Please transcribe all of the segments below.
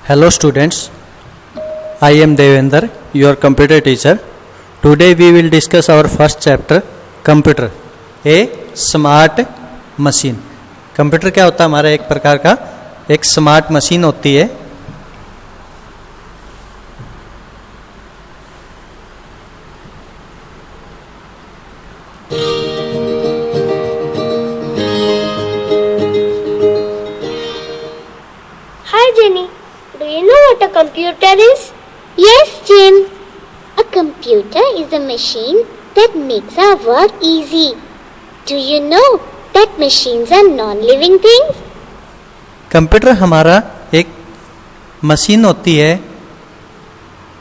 Hello students, I am Devender, your computer teacher. Today we will discuss our first chapter, computer, a smart machine. Computer क्या होता है? हमारा एक प्रकार का एक स्मार्ट मशीन होती है. Hi Jenny, do you know what a computer is? Yes, Jim. A computer is a machine that makes our work easy. Do you know that machines are non-living things? Computer हमारा एक machine होती है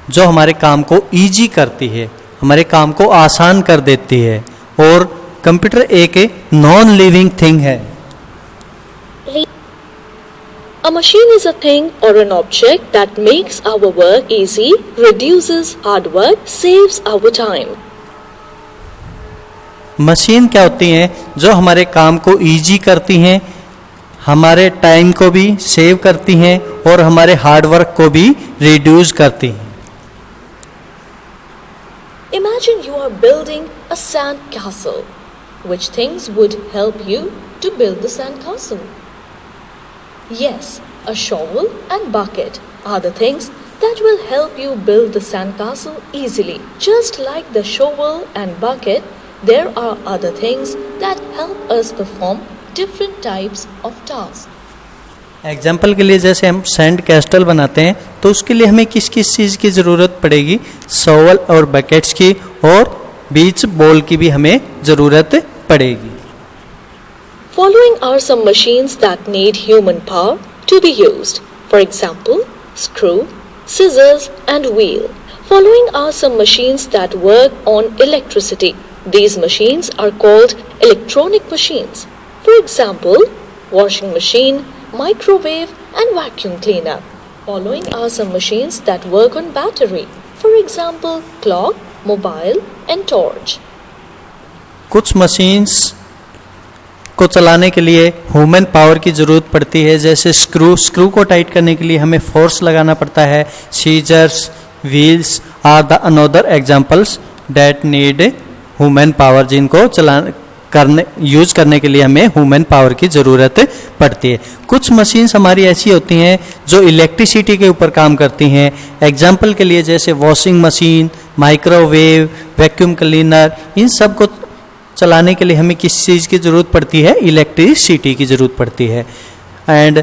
जो हमारे काम को easy करती है, हमारे काम को आसान कर देती है. और कंप्यूटर एक नॉन लिविंग थिंग है. A machine is a thing or an object that makes our work easy, reduces hard work, saves our time. Machine क्या होती हैं? जो हमारे काम को इजी करती हैं, हमारे टाइम को भी सेव करती हैं और हमारे हार्ड वर्क को भी रिड्यूस करती हैं. Imagine you are building a sand castle. Which things would help you to build the sand castle? Yes, a shovel and bucket are the things that will help you build the sandcastle easily. Just like the shovel and bucket, there are other things that help us perform different types of tasks. Example के लिए जैसे हम sand castle बनाते हैं तो उसके लिए हमें किस किस चीज़ की ज़रूरत पड़ेगी? शॉवल और बकेट्स की, और बीच बॉल की भी हमें ज़रूरत पड़ेगी. Following are some machines that need human power to be used. For example, screw, scissors and wheel. Following are some machines that work on electricity. These machines are called electronic machines. For example, washing machine, microwave and vacuum cleaner. Following are some machines that work on battery. For example, clock, mobile and torch. कुछ machines को चलाने के लिए human power की ज़रूरत पड़ती है. जैसे स्क्रू को टाइट करने के लिए हमें फोर्स लगाना पड़ता है. Scissors, wheels are the another examples that need human power, जिनको यूज करने के लिए हमें ह्यूमन पावर की ज़रूरत पड़ती है. कुछ मशीन्स हमारी ऐसी होती हैं जो इलेक्ट्रिसिटी के ऊपर काम करती हैं. एग्जाम्पल के लिए जैसे washing machine, microwave, vacuum cleaner, इन सब को चलाने के लिए हमें किस चीज़ की ज़रूरत पड़ती है? इलेक्ट्रिसिटी की ज़रूरत पड़ती है. And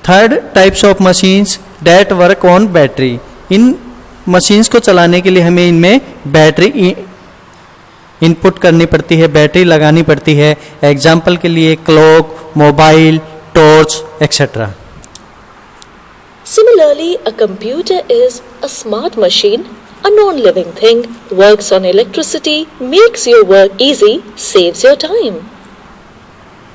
third types of machines that work on battery. In machines को चलाने के लिए हमें इनमें बैटरी इनपुट करनी पड़ती है, बैटरी लगानी पड़ती है. एग्जाम्पल के लिए clock, mobile, torch etcetera. Similarly, a computer is a smart machine, a non-living thing, works on electricity, makes your work easy, saves your time.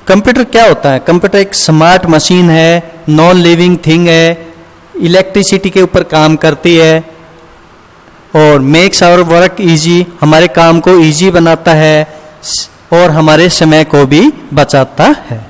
Computer क्या होता है? कंप्यूटर एक स्मार्ट मशीन है, नॉन लिविंग थिंग है, electricity के ऊपर काम करती है और मेक्स आवर वर्क इजी, हमारे काम को इजी बनाता है और हमारे समय को भी बचाता है.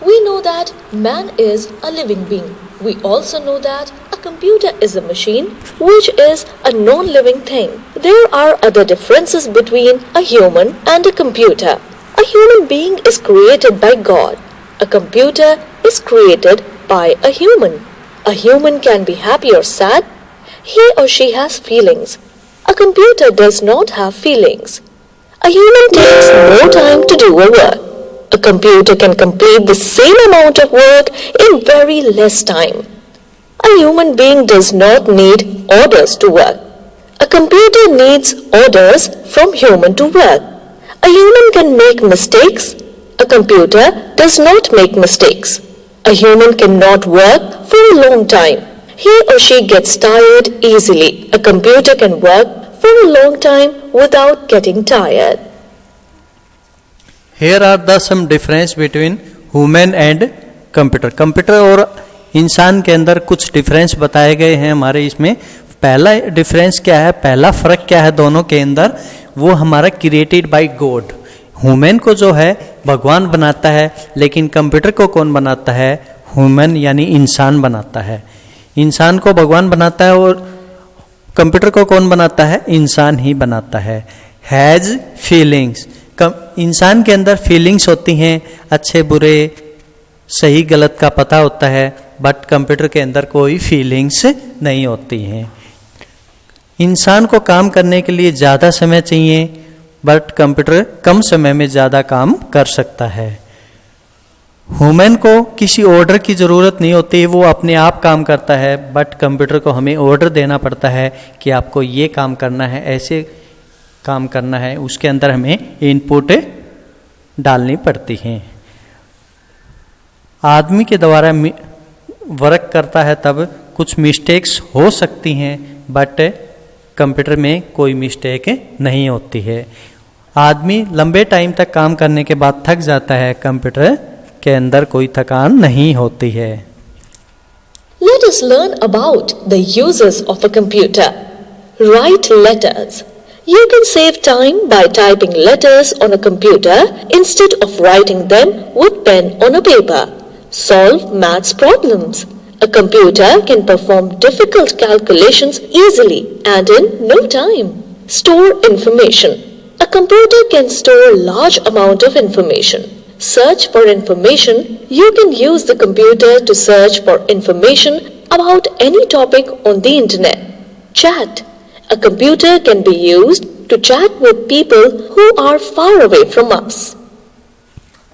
We know that man is a living being. We also know that a computer is a machine which is a non-living thing. There are other differences between a human and a computer. A human being is created by God. A computer is created by a human. A human can be happy or sad. He or she has feelings. A computer does not have feelings. A human takes more time to do a work. A computer can complete the same amount of work in very less time. A human being does not need orders to work. A computer needs orders from human to work. A human can make mistakes. A computer does not make mistakes. A human cannot work for a long time. He or she gets tired easily. A computer can work for a long time without getting tired. Here are the some difference between human and computer. Computer और इंसान के अंदर कुछ difference बताए गए हैं हमारे इसमें. पहला डिफरेंस क्या है? पहला फ़र्क क्या है दोनों के अंदर? वो हमारा क्रिएटेड बाय गॉड. ह्यूमन को जो है भगवान बनाता है, लेकिन कंप्यूटर को कौन बनाता है? ह्यूमन यानी इंसान बनाता है। इंसान को भगवान बनाता है और कंप्यूटर को कौन बनाता है? इंसान ही बनाता है। हैज़ फीलिंग्स, इंसान के अंदर फीलिंग्स होती हैं, अच्छे बुरे सही गलत का पता होता है, बट कंप्यूटर के अंदर कोई फीलिंग्स नहीं होती हैं। इंसान को काम करने के लिए ज़्यादा समय चाहिए, बट कंप्यूटर कम समय में ज़्यादा काम कर सकता है। ह्यूमन को किसी ऑर्डर की ज़रूरत नहीं होती, वो अपने आप काम करता है, बट कंप्यूटर को हमें ऑर्डर देना पड़ता है कि आपको ये काम करना है, ऐसे काम करना है, उसके अंदर हमें इनपुट डालनी पड़ती हैं। आदमी के द्वारा वर्क करता है तब कुछ मिस्टेक्स हो सकती हैं, बट कंप्यूटर में कोई मिस्टेक नहीं होती है। आदमी लंबे टाइम तक काम करने के बाद थक जाता है, कंप्यूटर के अंदर कोई थकान नहीं होती है। Let us learn about the uses of a computer. Write letters. You can save time by typing letters on a computer instead of writing them with pen on a paper. Solve maths problems. A computer can perform difficult calculations easily and in no time. Store information. A computer can store large amount of information. Search for information. You can use the computer to search for information about any topic on the internet. Chat. A computer can be used to chat with people who are far away from us.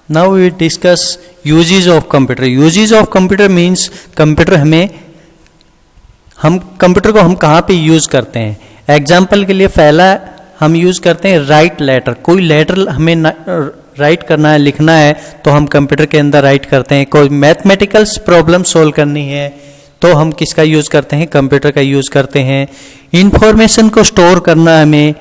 Now we discuss uses of computer. Uses of computer means computer हम computer को हम कहाँ पे use करते हैं। Example के लिए पहला हम यूज़ करते हैं राइट लेटर। कोई लेटर हमें राइट करना है, लिखना है, तो हम कंप्यूटर के अंदर राइट करते हैं। कोई मैथमेटिकल्स प्रॉब्लम सोल्व करनी है तो हम किसका यूज़ करते हैं? कंप्यूटर का यूज़ करते हैं। इंफॉर्मेशन को स्टोर करना है हमें,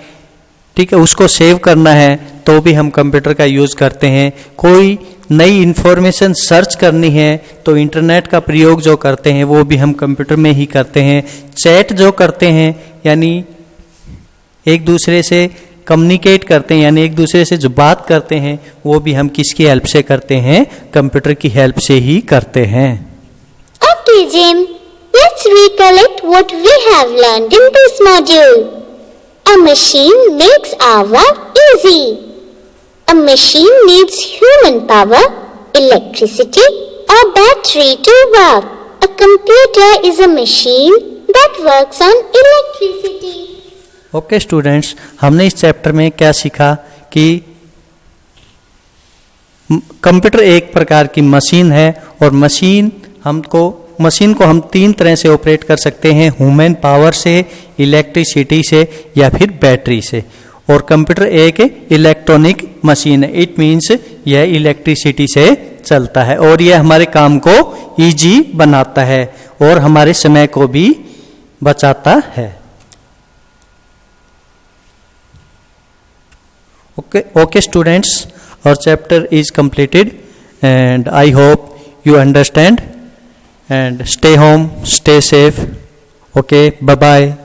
ठीक है, उसको सेव करना है तो भी हम कंप्यूटर का यूज़ करते हैं। कोई नई इंफॉर्मेशन सर्च करनी है तो इंटरनेट का प्रयोग जो करते हैं वो भी हम कंप्यूटर में ही करते हैं। चैट जो करते हैं यानी एक दूसरे से कम्युनिकेट करते हैं, यानी एक दूसरे से जो बात करते हैं वो भी हम किसकी हेल्प से करते हैं? कंप्यूटर की हेल्प से ही करते हैं। Okay, Jim. Let's recollect what we have learned in this module. A machine makes our work easy. A machine needs human power, electricity, or battery to work. A computer is a machine that works on electricity. Okay students, हमने इस chapter में क्या सीखा कि computer एक प्रकार की machine है और मशीन को हम तीन तरह से ऑपरेट कर सकते हैं, ह्यूमन पावर से, इलेक्ट्रिसिटी से या फिर बैटरी से। और कंप्यूटर एक इलेक्ट्रॉनिक मशीन है, इट मीन्स यह इलेक्ट्रिसिटी से चलता है और यह हमारे काम को इजी बनाता है और हमारे समय को भी बचाता है। Okay students, our chapter is completed and I hope you understand and stay home, stay safe. Okay, bye bye.